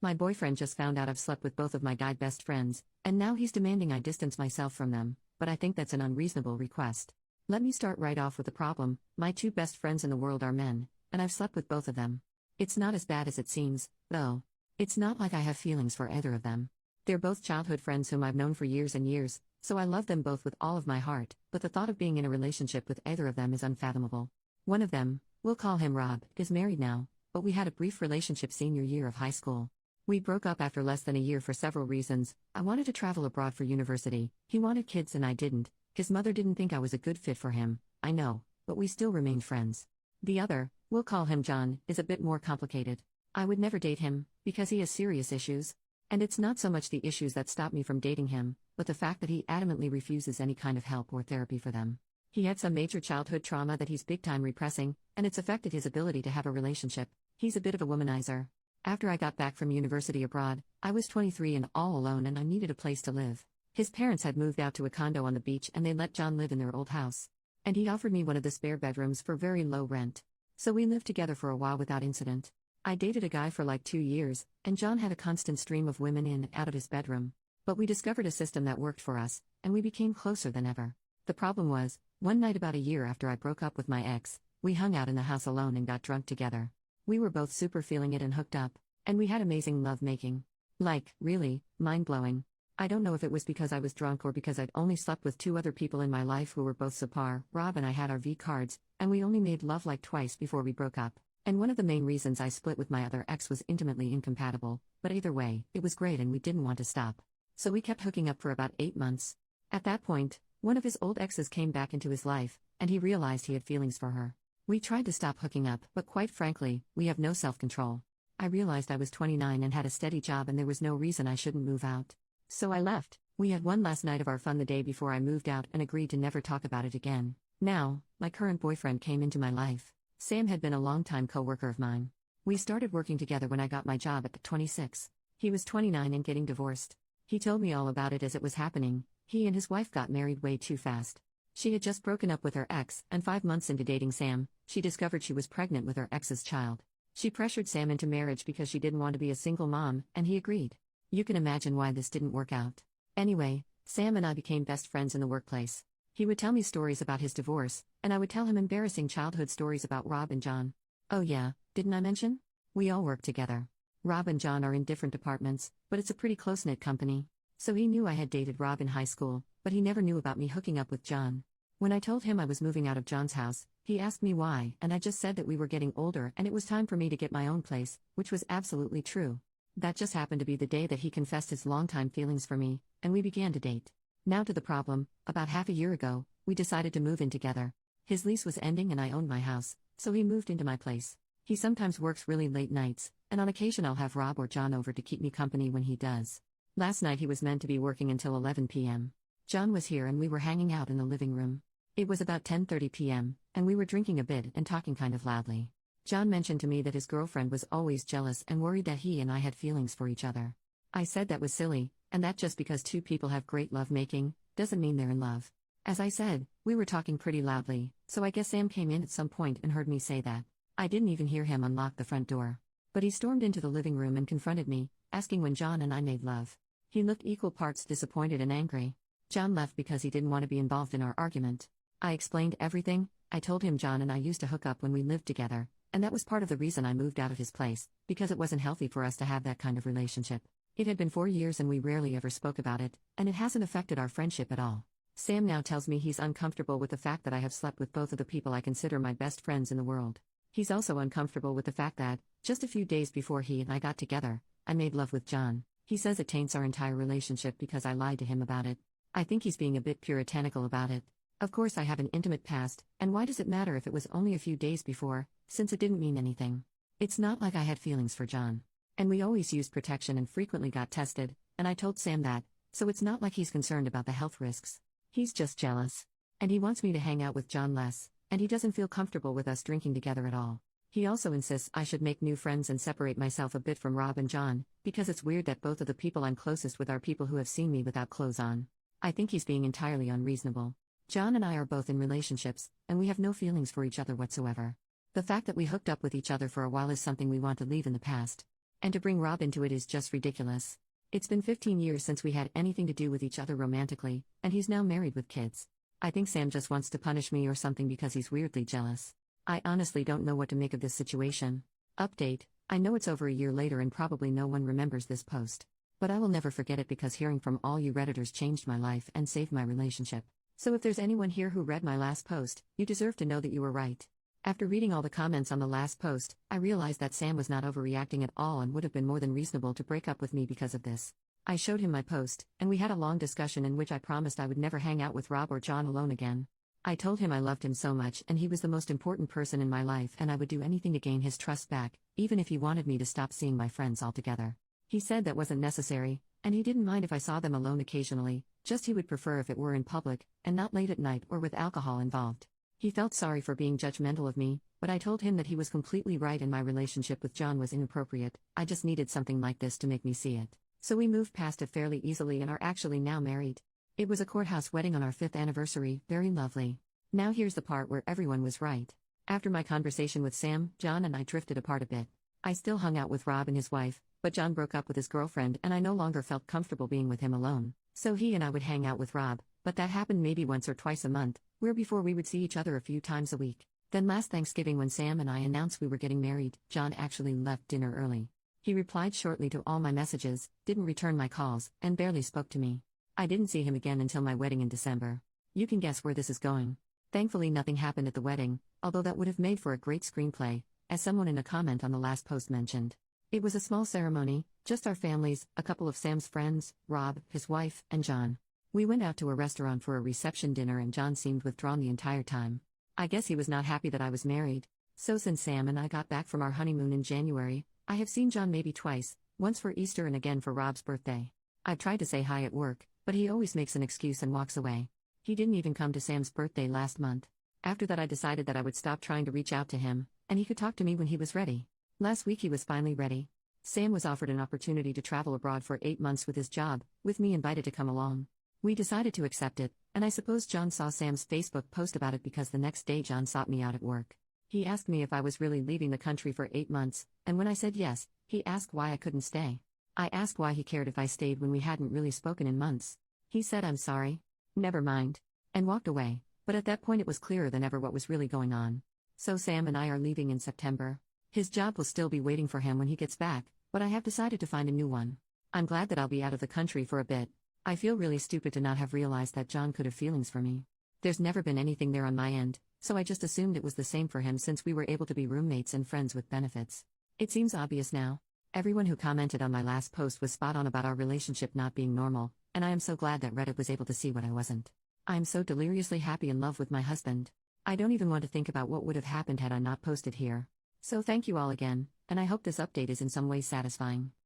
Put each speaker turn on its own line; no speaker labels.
My boyfriend just found out I've slept with both of my guy best friends, and now he's demanding I distance myself from them, but I think that's an unreasonable request. Let me start right off with the problem. My two best friends in the world are men, and I've slept with both of them. It's not as bad as it seems, though. It's not like I have feelings for either of them. They're both childhood friends whom I've known for years and years, so I love them both with all of my heart, but the thought of being in a relationship with either of them is unfathomable. One of them, we'll call him Rob, is married now, but we had a brief relationship senior year of high school. We broke up after less than a year for several reasons. I wanted to travel abroad for university, he wanted kids and I didn't. His mother didn't think I was a good fit for him, I know, but we still remained friends. The other, we'll call him John, is a bit more complicated. I would never date him, because he has serious issues. And it's not so much the issues that stop me from dating him, but the fact that he adamantly refuses any kind of help or therapy for them. He had some major childhood trauma that he's big time repressing, and it's affected his ability to have a relationship. He's a bit of a womanizer. After I got back from university abroad, I was 23 and all alone and I needed a place to live. His parents had moved out to a condo on the beach and they let John live in their old house. And he offered me one of the spare bedrooms for very low rent. So we lived together for a while without incident. I dated a guy for like 2 years, and John had a constant stream of women in and out of his bedroom. But we discovered a system that worked for us, and we became closer than ever. The problem was, one night about a year after I broke up with my ex, we hung out in the house alone and got drunk together. We were both super feeling it and hooked up, and we had amazing lovemaking. Like, really, mind-blowing. I don't know if it was because I was drunk or because I'd only slept with 2 other people in my life who were both subpar. Rob and I had our V cards, and we only made love like twice before we broke up. And one of the main reasons I split with my other ex was intimately incompatible, but either way, it was great and we didn't want to stop. So we kept hooking up for about 8 months. At that point, one of his old exes came back into his life, and he realized he had feelings for her. We tried to stop hooking up, but quite frankly, we have no self-control. I realized I was 29 and had a steady job and there was no reason I shouldn't move out. So I left. We had one last night of our fun the day before I moved out and agreed to never talk about it again. Now, my current boyfriend came into my life. Sam had been a long-time co-worker of mine. We started working together when I got my job at 26. He was 29 and getting divorced. He told me all about it as it was happening. He and his wife got married way too fast. She had just broken up with her ex, and 5 months into dating Sam, she discovered she was pregnant with her ex's child. She pressured Sam into marriage because she didn't want to be a single mom, and he agreed. You can imagine why this didn't work out. Anyway, Sam and I became best friends in the workplace. He would tell me stories about his divorce, and I would tell him embarrassing childhood stories about Rob and John. Oh yeah, didn't I mention? We all work together. Rob and John are in different departments, but it's a pretty close-knit company. So he knew I had dated Rob in high school, but he never knew about me hooking up with John. When I told him I was moving out of John's house, he asked me why, and I just said that we were getting older and it was time for me to get my own place, which was absolutely true. That just happened to be the day that he confessed his longtime feelings for me, and we began to date. Now to the problem. About half a year ago, we decided to move in together. His lease was ending and I owned my house, so he moved into my place. He sometimes works really late nights, and on occasion I'll have Rob or John over to keep me company when he does. Last night he was meant to be working until 11 p.m. John was here and we were hanging out in the living room. It was about 10:30 p.m., and we were drinking a bit and talking kind of loudly. John mentioned to me that his girlfriend was always jealous and worried that he and I had feelings for each other. I said that was silly, and that just because 2 people have great lovemaking, doesn't mean they're in love. As I said, we were talking pretty loudly, so I guess Sam came in at some point and heard me say that. I didn't even hear him unlock the front door. But he stormed into the living room and confronted me, asking when John and I made love. He looked equal parts disappointed and angry. John left because he didn't want to be involved in our argument. I explained everything. I told him John and I used to hook up when we lived together, and that was part of the reason I moved out of his place, because it wasn't healthy for us to have that kind of relationship. It had been 4 years and we rarely ever spoke about it, and it hasn't affected our friendship at all. Sam now tells me he's uncomfortable with the fact that I have slept with both of the people I consider my best friends in the world. He's also uncomfortable with the fact that, just a few days before he and I got together, I made love with John. He says it taints our entire relationship because I lied to him about it. I think he's being a bit puritanical about it. Of course I have an intimate past, and why does it matter if it was only a few days before, since it didn't mean anything? It's not like I had feelings for John. And we always used protection and frequently got tested, and I told Sam that, so it's not like he's concerned about the health risks. He's just jealous. And he wants me to hang out with John less, and he doesn't feel comfortable with us drinking together at all. He also insists I should make new friends and separate myself a bit from Rob and John, because it's weird that both of the people I'm closest with are people who have seen me without clothes on. I think he's being entirely unreasonable. John and I are both in relationships, and we have no feelings for each other whatsoever. The fact that we hooked up with each other for a while is something we want to leave in the past. And to bring Rob into it is just ridiculous. It's been 15 years since we had anything to do with each other romantically, and he's now married with kids. I think Sam just wants to punish me or something because he's weirdly jealous. I honestly don't know what to make of this situation. Update: I know it's over a year later and probably no one remembers this post. But I will never forget it because hearing from all you Redditors changed my life and saved my relationship. So if there's anyone here who read my last post, you deserve to know that you were right. After reading all the comments on the last post, I realized that Sam was not overreacting at all and would have been more than reasonable to break up with me because of this. I showed him my post, and we had a long discussion in which I promised I would never hang out with Rob or John alone again. I told him I loved him so much and he was the most important person in my life and I would do anything to gain his trust back, even if he wanted me to stop seeing my friends altogether. He said that wasn't necessary, and he didn't mind if I saw them alone occasionally, just he would prefer if it were in public, and not late at night or with alcohol involved. He felt sorry for being judgmental of me, but I told him that he was completely right and my relationship with John was inappropriate. I just needed something like this to make me see it. So we moved past it fairly easily and are actually now married. It was a courthouse wedding on our 5th anniversary, very lovely. Now here's the part where everyone was right. After my conversation with Sam, John and I drifted apart a bit. I still hung out with Rob and his wife, but John broke up with his girlfriend and I no longer felt comfortable being with him alone. So he and I would hang out with Rob, but that happened maybe once or twice a month, where before we would see each other a few times a week. Then last Thanksgiving when Sam and I announced we were getting married, John actually left dinner early. He replied shortly to all my messages, didn't return my calls, and barely spoke to me. I didn't see him again until my wedding in December. You can guess where this is going. Thankfully nothing happened at the wedding, although that would have made for a great screenplay, as someone in a comment on the last post mentioned. It was a small ceremony, just our families, a couple of Sam's friends, Rob, his wife, and John. We went out to a restaurant for a reception dinner and John seemed withdrawn the entire time. I guess he was not happy that I was married. So since Sam and I got back from our honeymoon in January, I have seen John maybe twice, once for Easter and again for Rob's birthday. I've tried to say hi at work, but he always makes an excuse and walks away. He didn't even come to Sam's birthday last month. After that I decided that I would stop trying to reach out to him, and he could talk to me when he was ready. Last week he was finally ready. Sam was offered an opportunity to travel abroad for 8 months with his job, with me invited to come along. We decided to accept it, and I suppose John saw Sam's Facebook post about it because the next day John sought me out at work. He asked me if I was really leaving the country for 8 months, and when I said yes, he asked why I couldn't stay. I asked why he cared if I stayed when we hadn't really spoken in months. He said I'm sorry. Never mind. And walked away, but at that point it was clearer than ever what was really going on. So Sam and I are leaving in September. His job will still be waiting for him when he gets back, but I have decided to find a new one. I'm glad that I'll be out of the country for a bit. I feel really stupid to not have realized that John could have feelings for me. There's never been anything there on my end, so I just assumed it was the same for him since we were able to be roommates and friends with benefits. It seems obvious now. Everyone who commented on my last post was spot on about our relationship not being normal, and I am so glad that Reddit was able to see what I wasn't. I am so deliriously happy in love with my husband. I don't even want to think about what would have happened had I not posted here. So thank you all again, and I hope this update is in some way satisfying.